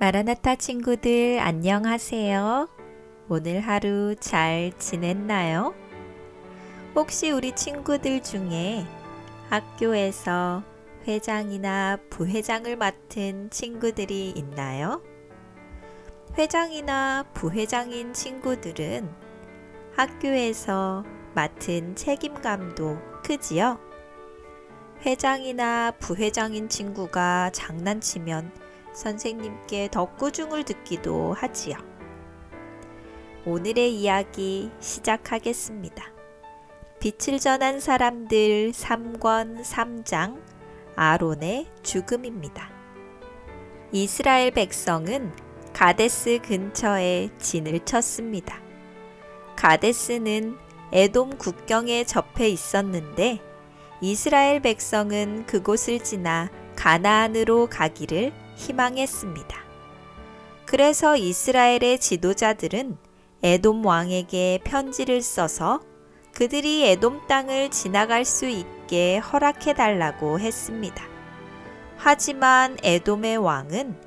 마라나타 친구들 안녕하세요. 오늘 하루 잘 지냈나요? 혹시 우리 친구들 중에 학교에서 회장이나 부회장을 맡은 친구들이 있나요? 회장이나 부회장인 친구들은 학교에서 맡은 책임감도 크지요? 회장이나 부회장인 친구가 장난치면 선생님께 덕구중을 듣기도 하지요. 오늘의 이야기 시작하겠습니다. 빛을 전한 사람들 3권 3장 아론의 죽음입니다. 이스라엘 백성은 가데스 근처에 진을 쳤습니다. 가데스는 에돔 국경에 접해 있었는데 이스라엘 백성은 그곳을 지나 가나안으로 가기를 희망했습니다. 그래서 이스라엘의 지도자들은 에돔 왕에게 편지를 써서 그들이 에돔 땅을 지나갈 수 있게 허락해달라고 했습니다. 하지만 에돔의 왕은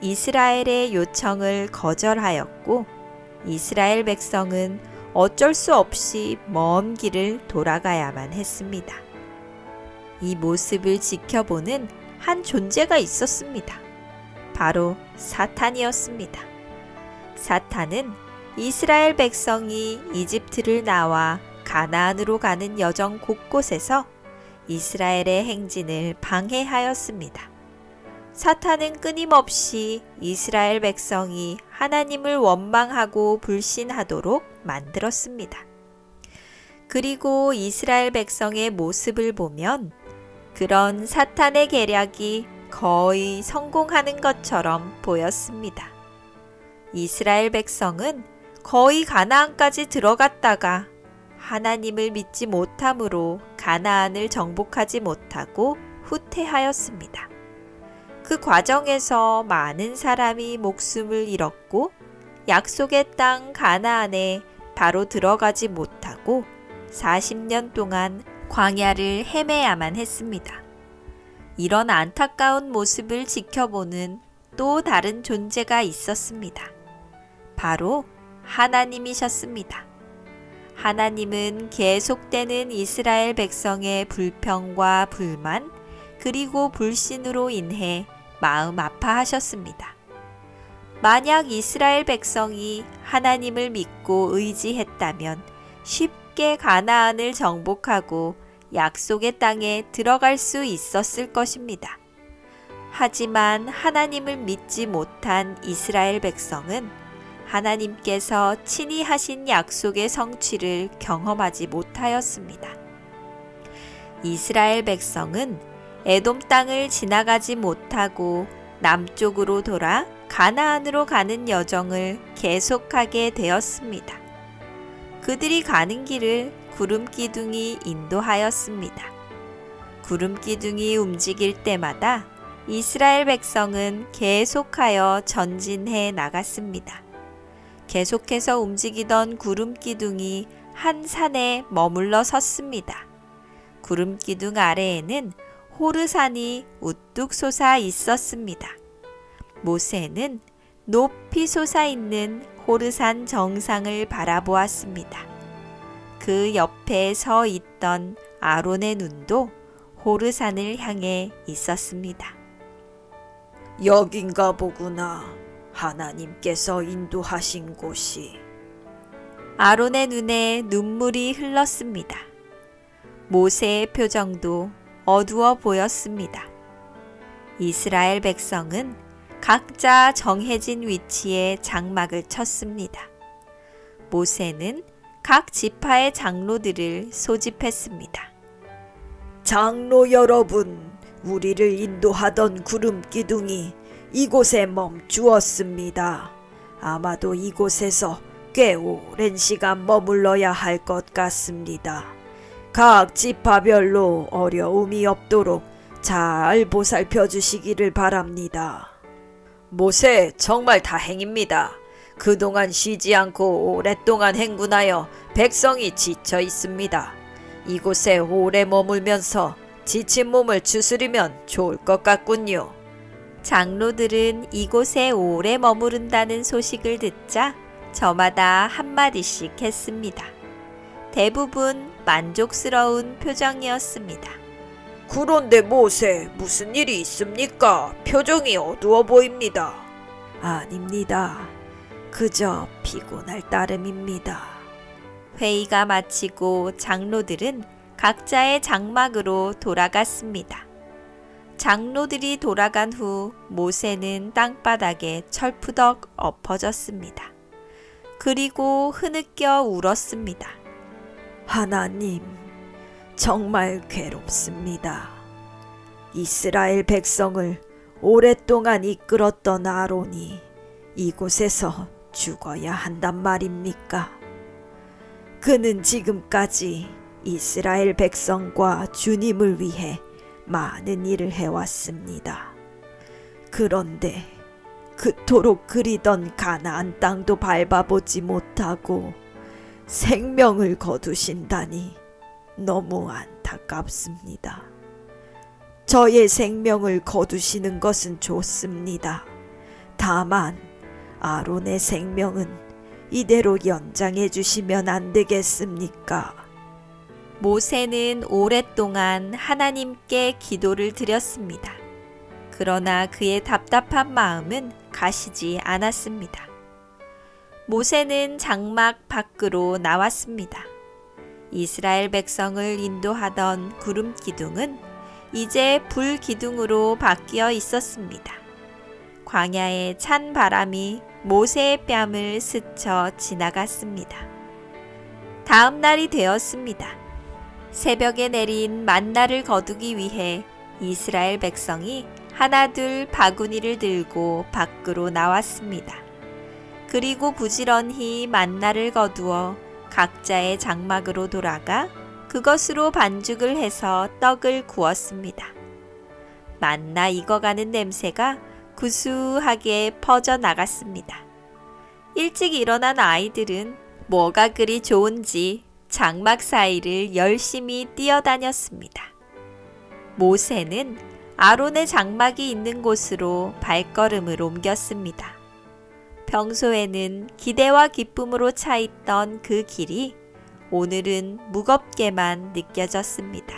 이스라엘의 요청을 거절하였고 이스라엘 백성은 어쩔 수 없이 먼 길을 돌아가야만 했습니다. 이 모습을 지켜보는 한 존재가 있었습니다. 바로 사탄이었습니다. 사탄은 이스라엘 백성이 이집트를 나와 가나안으로 가는 여정 곳곳에서 이스라엘의 행진을 방해하였습니다. 사탄은 끊임없이 이스라엘 백성이 하나님을 원망하고 불신하도록 만들었습니다. 그리고 이스라엘 백성의 모습을 보면 그런 사탄의 계략이 거의 성공하는 것처럼 보였습니다. 이스라엘 백성은 거의 가나안까지 들어갔다가 하나님을 믿지 못함으로 가나안을 정복하지 못하고 후퇴하였습니다. 그 과정에서 많은 사람이 목숨을 잃었고 약속의 땅 가나안에 바로 들어가지 못하고 40년 동안 광야를 헤매야만 했습니다. 이런 안타까운 모습을 지켜보는 또 다른 존재가 있었습니다. 바로 하나님이셨습니다. 하나님은 계속되는 이스라엘 백성의 불평과 불만 그리고 불신으로 인해 마음 아파하셨습니다. 만약 이스라엘 백성이 하나님을 믿고 의지했다면 쉽게 가나안을 정복하고 약속의 땅에 들어갈 수 있었을 것입니다. 하지만 하나님을 믿지 못한 이스라엘 백성은 하나님께서 친히 하신 약속의 성취를 경험하지 못하였습니다. 이스라엘 백성은 에돔 땅을 지나가지 못하고 남쪽으로 돌아 가나안으로 가는 여정을 계속하게 되었습니다. 그들이 가는 길을 구름기둥이 인도하였습니다. 구름기둥이 움직일 때마다 이스라엘 백성은 계속하여 전진해 나갔습니다. 계속해서 움직이던 구름기둥이 한 산에 머물러 섰습니다. 구름기둥 아래에는 호르산이 우뚝 솟아 있었습니다. 모세는 높이 솟아있는 호르산 정상을 바라보았습니다. 그 옆에 서 있던 아론의 눈도 호르산을 향해 있었습니다. 여긴가 보구나. 하나님께서 인도하신 곳이. 아론의 눈에 눈물이 흘렀습니다. 모세의 표정도 어두워 보였습니다. 이스라엘 백성은 각자 정해진 위치에 장막을 쳤습니다. 모세는 각 지파의 장로들을 소집했습니다. 장로 여러분, 우리를 인도하던 구름 기둥이 이곳에 멈추었습니다. 아마도 이곳에서 꽤 오랜 시간 머물러야 할 것 같습니다. 각 지파별로 어려움이 없도록 잘 보살펴 주시기를 바랍니다. 모세, 정말 다행입니다. 그동안 쉬지 않고 오랫동안 행군하여 백성이 지쳐 있습니다. 이곳에 오래 머물면서 지친 몸을 추스리면 좋을 것 같군요. 장로들은 이곳에 오래 머무른다는 소식을 듣자 저마다 한마디씩 했습니다. 대부분 만족스러운 표정이었습니다. 그런데 모세, 무슨 일이 있습니까? 표정이 어두워 보입니다. 아닙니다. 그저 피곤할 따름입니다. 회의가 마치고 장로들은 각자의 장막으로 돌아갔습니다. 장로들이 돌아간 후 모세는 땅바닥에 철푸덕 엎어졌습니다. 그리고 흐느껴 울었습니다. 하나님, 정말 괴롭습니다. 이스라엘 백성을 오랫동안 이끌었던 아론이 이곳에서 죽어야 한단 말입니까? 그는 지금까지 이스라엘 백성과 주님을 위해 많은 일을 해왔습니다. 그런데 그토록 그리던 가나안 땅도 밟아보지 못하고 생명을 거두신다니 너무 안타깝습니다. 저의 생명을 거두시는 것은 좋습니다. 다만 아론의 생명은 이대로 연장해 주시면 안 되겠습니까? 모세는 오랫동안 하나님께 기도를 드렸습니다. 그러나 그의 답답한 마음은 가시지 않았습니다. 모세는 장막 밖으로 나왔습니다. 이스라엘 백성을 인도하던 구름 기둥은 이제 불 기둥으로 바뀌어 있었습니다. 광야의 찬 바람이 모세의 뺨을 스쳐 지나갔습니다. 다음 날이 되었습니다. 새벽에 내린 만나를 거두기 위해 이스라엘 백성이 하나둘 바구니를 들고 밖으로 나왔습니다. 그리고 부지런히 만나를 거두어 각자의 장막으로 돌아가 그것으로 반죽을 해서 떡을 구웠습니다. 만나 익어가는 냄새가 구수하게 퍼져나갔습니다. 일찍 일어난 아이들은 뭐가 그리 좋은지 장막 사이를 열심히 뛰어다녔습니다. 모세는 아론의 장막이 있는 곳으로 발걸음을 옮겼습니다. 평소에는 기대와 기쁨으로 차 있던 그 길이 오늘은 무겁게만 느껴졌습니다.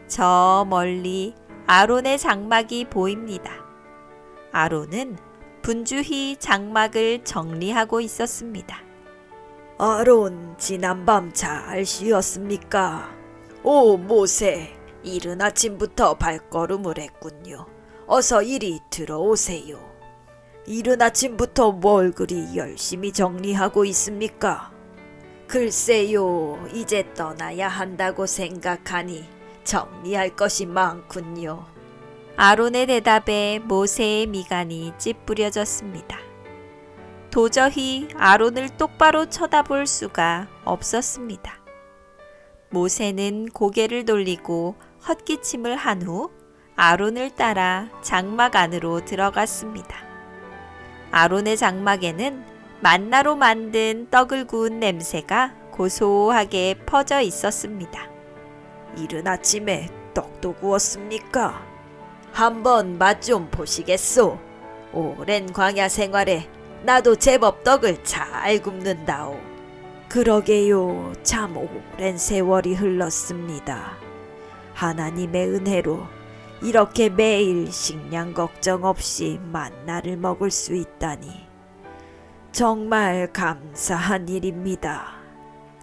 저 멀리 아론의 장막이 보입니다. 아론은 분주히 장막을 정리하고 있었습니다. 아론, 지난밤 잘 쉬었습니까? 오, 모세, 이른 아침부터 발걸음을 했군요. 어서 이리 들어오세요. 이른 아침부터 뭘 그리 열심히 정리하고 있습니까? 글쎄요, 이제 떠나야 한다고 생각하니 정리할 것이 많군요. 아론의 대답에 모세의 미간이 찌푸려졌습니다. 도저히 아론을 똑바로 쳐다볼 수가 없었습니다. 모세는 고개를 돌리고 헛기침을 한 후 아론을 따라 장막 안으로 들어갔습니다. 아론의 장막에는 만나로 만든 떡을 구운 냄새가 고소하게 퍼져 있었습니다. 이른 아침에 떡도 구웠습니까? 한번 맛 좀 보시겠소. 오랜 광야 생활에 나도 제법 떡을 잘 굽는다오. 그러게요, 참 오랜 세월이 흘렀습니다. 하나님의 은혜로 이렇게 매일 식량 걱정 없이 만나를 먹을 수 있다니 정말 감사한 일입니다.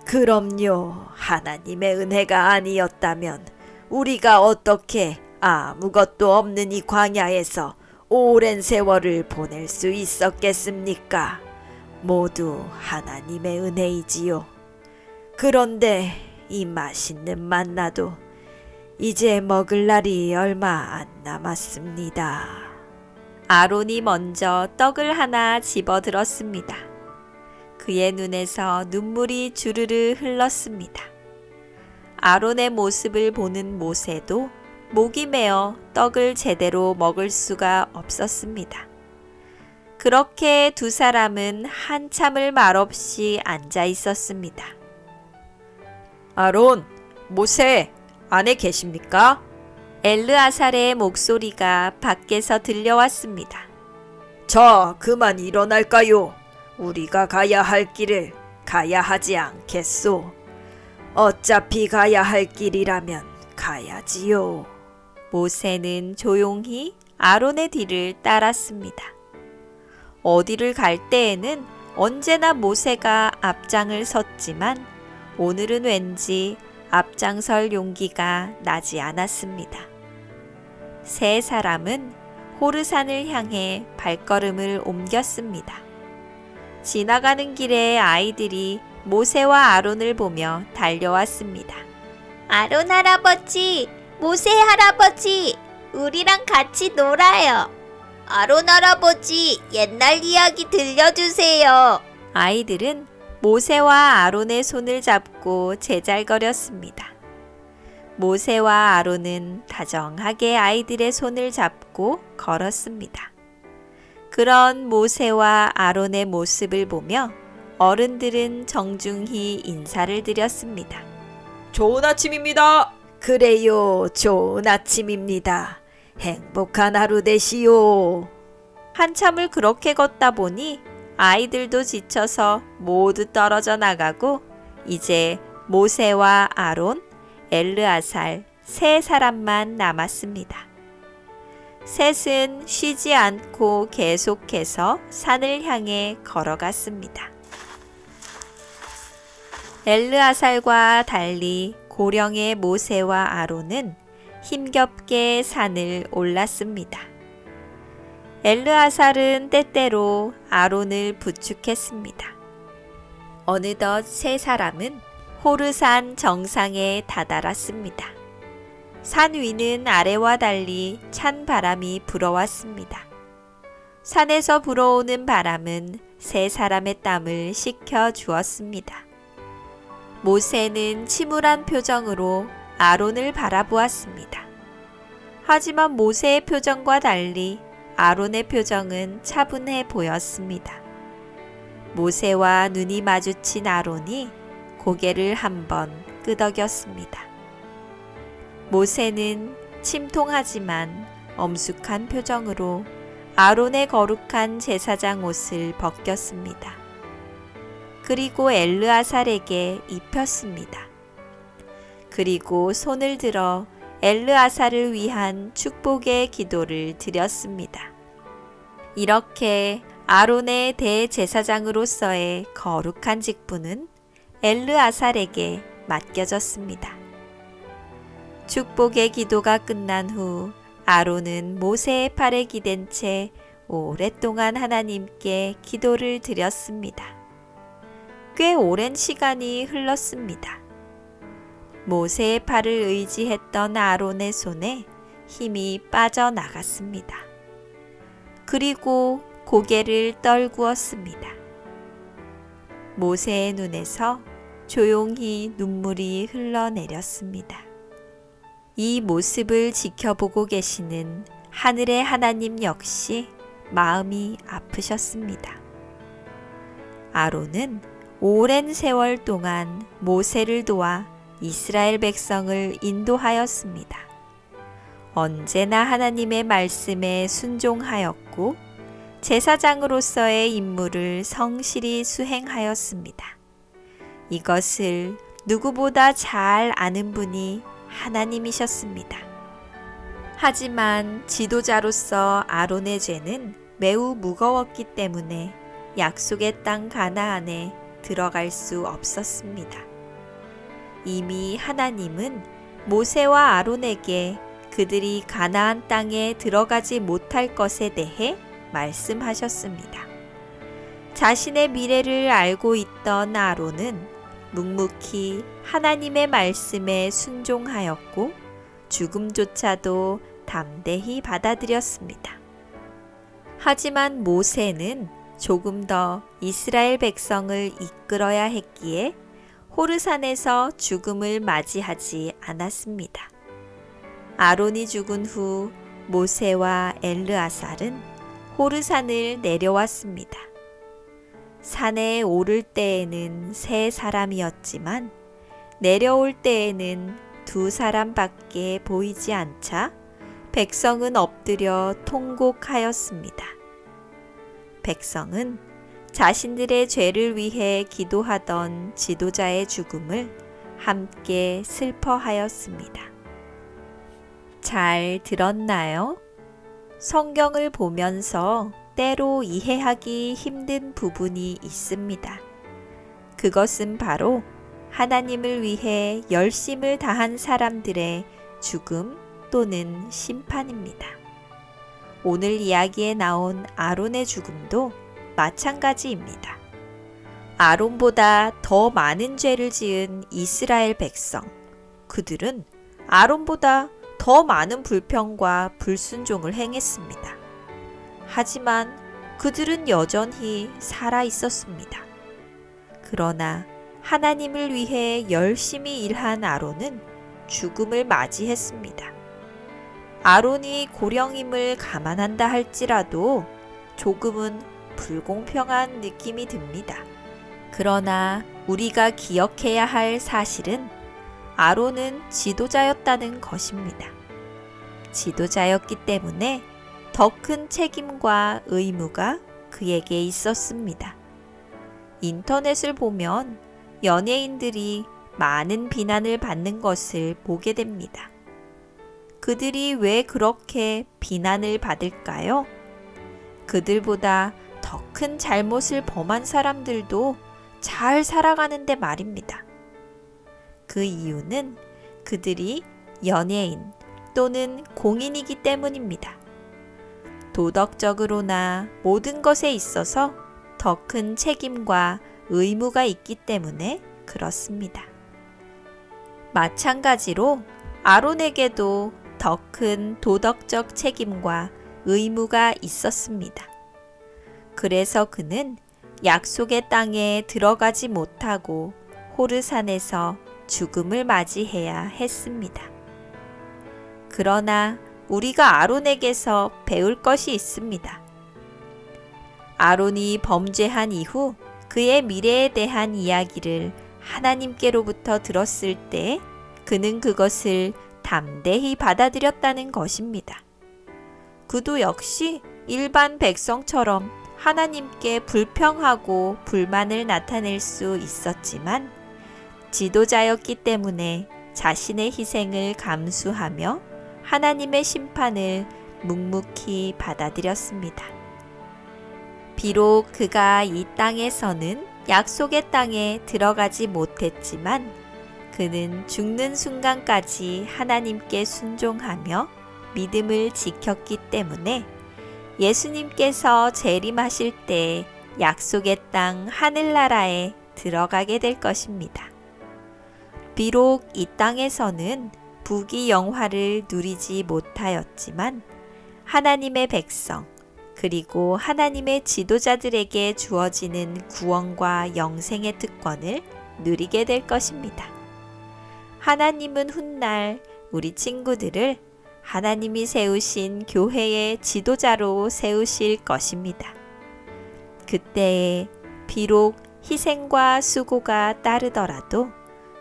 그럼요, 하나님의 은혜가 아니었다면 우리가 어떻게 아무것도 없는 이 광야에서 오랜 세월을 보낼 수 있었겠습니까? 모두 하나님의 은혜이지요. 그런데 이 맛있는 만나도 이제 먹을 날이 얼마 안 남았습니다. 아론이 먼저 떡을 하나 집어들었습니다. 그의 눈에서 눈물이 주르르 흘렀습니다. 아론의 모습을 보는 모세도 목이 메어 떡을 제대로 먹을 수가 없었습니다. 그렇게 두 사람은 한참을 말없이 앉아 있었습니다. 아론, 모세, 안에 계십니까? 엘르아살의 목소리가 밖에서 들려왔습니다. 자, 그만 일어날까요? 우리가 가야 할 길을 가야 하지 않겠소? 어차피 가야 할 길이라면 가야지요. 모세는 조용히 아론의 뒤를 따랐습니다. 어디를 갈 때에는 언제나 모세가 앞장을 섰지만 오늘은 왠지 앞장설 용기가 나지 않았습니다. 세 사람은 호르산을 향해 발걸음을 옮겼습니다. 지나가는 길에 아이들이 모세와 아론을 보며 달려왔습니다. 아론 할아버지, 모세 할아버지, 우리랑 같이 놀아요. 아론 할아버지, 옛날 이야기 들려주세요. 아이들은 모세와 아론의 손을 잡고 제잘거렸습니다. 모세와 아론은 다정하게 아이들의 손을 잡고 걸었습니다. 그런 모세와 아론의 모습을 보며 어른들은 정중히 인사를 드렸습니다. 좋은 아침입니다. 그래요, 좋은 아침입니다. 행복한 하루 되시오. 한참을 그렇게 걷다 보니 아이들도 지쳐서 모두 떨어져 나가고 이제 모세와 아론, 엘르아살 세 사람만 남았습니다. 셋은 쉬지 않고 계속해서 산을 향해 걸어갔습니다. 엘르아살과 달리 고령의 모세와 아론은 힘겹게 산을 올랐습니다. 엘르아살은 때때로 아론을 부축했습니다. 어느덧 세 사람은 호르산 정상에 다다랐습니다. 산 위는 아래와 달리 찬 바람이 불어왔습니다. 산에서 불어오는 바람은 세 사람의 땀을 식혀 주었습니다. 모세는 침울한 표정으로 아론을 바라보았습니다. 하지만 모세의 표정과 달리 아론의 표정은 차분해 보였습니다. 모세와 눈이 마주친 아론이 고개를 한번 끄덕였습니다. 모세는 침통하지만 엄숙한 표정으로 아론의 거룩한 제사장 옷을 벗겼습니다. 그리고 엘르아살에게 입혔습니다. 그리고 손을 들어 엘르아살을 위한 축복의 기도를 드렸습니다. 이렇게 아론의 대제사장으로서의 거룩한 직분은 엘르아살에게 맡겨졌습니다. 축복의 기도가 끝난 후 아론은 모세의 팔에 기댄 채 오랫동안 하나님께 기도를 드렸습니다. 꽤 오랜 시간이 흘렀습니다. 모세의 팔을 의지했던 아론의 손에 힘이 빠져나갔습니다. 그리고 고개를 떨구었습니다. 모세의 눈에서 조용히 눈물이 흘러내렸습니다. 이 모습을 지켜보고 계시는 하늘의 하나님 역시 마음이 아프셨습니다. 아론은 오랜 세월 동안 모세를 도와 이스라엘 백성을 인도하였습니다. 언제나 하나님의 말씀에 순종하였고 제사장으로서의 임무를 성실히 수행하였습니다. 이것을 누구보다 잘 아는 분이 하나님이셨습니다. 하지만 지도자로서 아론의 죄는 매우 무거웠기 때문에 약속의 땅 가나안에 들어갈 수 없었습니다. 이미 하나님은 모세와 아론에게 그들이 가나안 땅에 들어가지 못할 것에 대해 말씀하셨습니다. 자신의 미래를 알고 있던 아론은 묵묵히 하나님의 말씀에 순종하였고 죽음조차도 담대히 받아들였습니다. 하지만 모세는 조금 더 이스라엘 백성을 이끌어야 했기에 호르산에서 죽음을 맞이하지 않았습니다. 아론이 죽은 후 모세와 엘르아살은 호르산을 내려왔습니다. 산에 오를 때에는 세 사람이었지만 내려올 때에는 두 사람밖에 보이지 않자 백성은 엎드려 통곡하였습니다. 백성은 자신들의 죄를 위해 기도하던 지도자의 죽음을 함께 슬퍼하였습니다. 잘 들었나요? 성경을 보면서 때로 이해하기 힘든 부분이 있습니다. 그것은 바로 하나님을 위해 열심을 다한 사람들의 죽음 또는 심판입니다. 오늘 이야기에 나온 아론의 죽음도 마찬가지입니다. 아론보다 더 많은 죄를 지은 이스라엘 백성, 그들은 아론보다 더 많은 불평과 불순종을 행했습니다. 하지만 그들은 여전히 살아 있었습니다. 그러나 하나님을 위해 열심히 일한 아론은 죽음을 맞이했습니다. 아론이 고령임을 감안한다 할지라도 조금은 불공평한 느낌이 듭니다. 그러나 우리가 기억해야 할 사실은 아론은 지도자였다는 것입니다. 지도자였기 때문에 더 큰 책임과 의무가 그에게 있었습니다. 인터넷을 보면 연예인들이 많은 비난을 받는 것을 보게 됩니다. 그들이 왜 그렇게 비난을 받을까요? 그들보다 더 큰 잘못을 범한 사람들도 잘 살아가는데 말입니다. 그 이유는 그들이 연예인 또는 공인이기 때문입니다. 도덕적으로나 모든 것에 있어서 더 큰 책임과 의무가 있기 때문에 그렇습니다. 마찬가지로 아론에게도 더 큰 도덕적 책임과 의무가 있었습니다. 그래서 그는 약속의 땅에 들어가지 못하고 호르산에서 죽음을 맞이해야 했습니다. 그러나 우리가 아론에게서 배울 것이 있습니다. 아론이 범죄한 이후 그의 미래에 대한 이야기를 하나님께로부터 들었을 때 그는 그것을 담대히 받아들였다는 것입니다. 그도 역시 일반 백성처럼 하나님께 불평하고 불만을 나타낼 수 있었지만 지도자였기 때문에 자신의 희생을 감수하며 하나님의 심판을 묵묵히 받아들였습니다. 비록 그가 이 땅에서는 약속의 땅에 들어가지 못했지만 그는 죽는 순간까지 하나님께 순종하며 믿음을 지켰기 때문에 예수님께서 재림하실 때 약속의 땅 하늘나라에 들어가게 될 것입니다. 비록 이 땅에서는 부귀 영화를 누리지 못하였지만 하나님의 백성 그리고 하나님의 지도자들에게 주어지는 구원과 영생의 특권을 누리게 될 것입니다. 하나님은 훗날 우리 친구들을 하나님이 세우신 교회의 지도자로 세우실 것입니다. 그때에 비록 희생과 수고가 따르더라도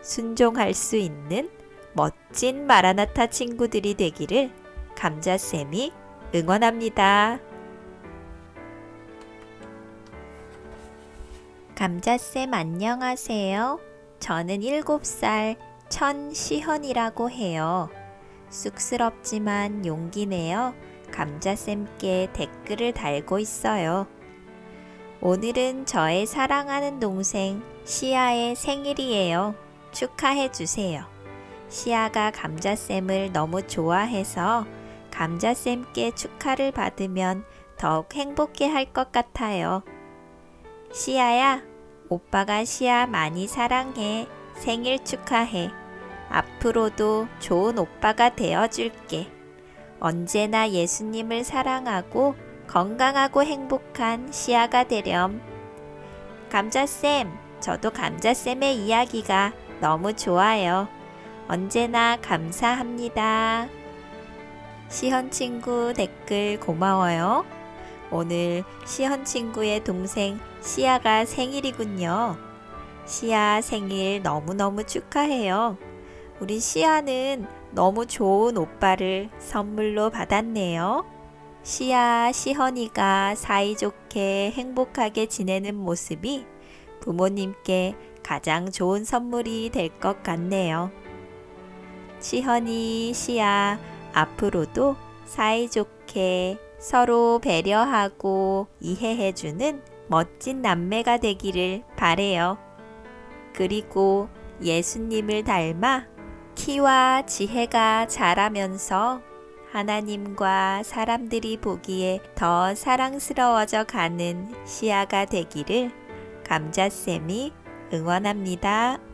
순종할 수 있는 멋진 마라나타 친구들이 되기를 감자쌤이 응원합니다. 감자쌤 안녕하세요. 저는 7살 천시현이라고 해요. 쑥스럽지만 용기 내어 감자쌤께 댓글을 달고 있어요. 오늘은 저의 사랑하는 동생 시아의 생일이에요. 축하해주세요. 시아가 감자쌤을 너무 좋아해서 감자쌤께 축하를 받으면 더욱 행복해 할 것 같아요. 시아야, 오빠가 시아 많이 사랑해. 생일 축하해. 앞으로도 좋은 오빠가 되어줄게. 언제나 예수님을 사랑하고 건강하고 행복한 시아가 되렴. 감자쌤, 저도 감자쌤의 이야기가 너무 좋아요. 언제나 감사합니다. 시현 친구 댓글 고마워요. 오늘 시현 친구의 동생 시아가 생일이군요. 시아 생일 너무너무 축하해요. 우리 시아는 너무 좋은 오빠를 선물로 받았네요. 시아, 시헌이가 사이좋게 행복하게 지내는 모습이 부모님께 가장 좋은 선물이 될 것 같네요. 시헌이, 시아, 앞으로도 사이좋게 서로 배려하고 이해해주는 멋진 남매가 되기를 바래요. 그리고 예수님을 닮아 키와 지혜가 자라면서 하나님과 사람들이 보기에 더 사랑스러워져 가는 시아가 되기를 감자쌤이 응원합니다.